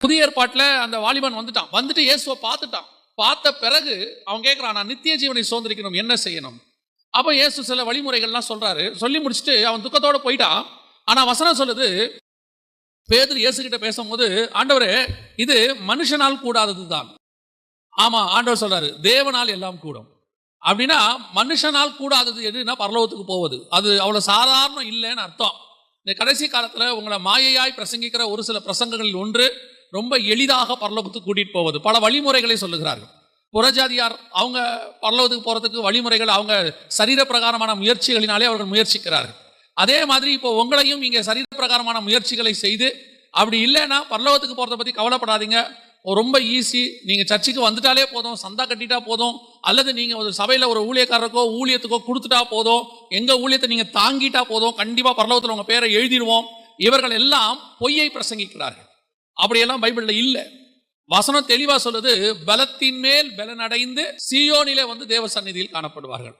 புதிய ஏற்பாட்டில் அந்த வாலிபன் வந்துட்டு இயேசுவை பார்த்த பிறகு அவன் கேட்கிறான், நான் நித்திய ஜீவனை சுதந்திரிக்கணும், என்ன செய்யணும்? அப்போ இயேசு சில வழிமுறைகள்லாம் சொல்றாரு. சொல்லி முடிச்சுட்டு அவன் துக்கத்தோட போயிட்டான். ஆனா வசனம் சொல்லுது, பேதுரு இயேசு கிட்ட பேசும்போது, ஆண்டவரே இது மனுஷனால் கூடாதது தான். ஆமா, ஆண்டவர் சொல்றாரு தேவனால் எல்லாம் கூடும். அப்படின்னா மனுஷனால் கூடாதது எதுனா பரலோகத்துக்கு போவது. அது அவ்வளவு சாதாரணம் இல்லைன்னு அர்த்தம். இந்த கடைசி காலத்துல உங்களை மாயையாய் பிரசங்கிக்கிற ஒரு சில பிரசங்கங்களில் ஒன்று, ரொம்ப எளிதாக பரலோகத்துக்கு கூட்டிட்டு போவது. பல வழிமுறைகளை சொல்லுகிறார்கள். புறஜாதியார் அவங்க பரலோகத்துக்கு போறதுக்கு வழிமுறைகள் அவங்க சரீர பிரகாரமான முயற்சிகளினாலே அவர்கள் முயற்சிக்கிறார்கள். அதே மாதிரி இப்போ உங்களையும் இங்கே சரீர பிரகாரமான முயற்சிகளை செய்து, அப்படி இல்லைன்னா பரலோகத்துக்கு போறதை பத்தி கவலைப்படாதீங்க, ரொம்ப ஈஸி. நீங்க சர்ச்சுக்கு வந்துட்டாலே போதும், சந்தா கட்டிட்டா போதும், அல்லது நீங்க ஒரு சபையில ஒரு ஊழியக்காரருக்கோ ஊழியத்துக்கோ கொடுத்துட்டா போதும், எங்க ஊழியத்தை நீங்க தாங்கிட்டா போதும், கண்டிப்பா பரலோகத்தில் உங்க பேரை எழுதிடுவோம். இவர்கள் எல்லாம் பொய்யை பிரசங்கிக்கிறார்கள். அப்படியெல்லாம் பைபிள்ல இல்ல. வசனம் தெளிவா சொல்லுது, பலத்தின் மேல் பலனடைந்து சீயோனிலே தேவ சந்நிதியில் காணப்படுவார்கள்.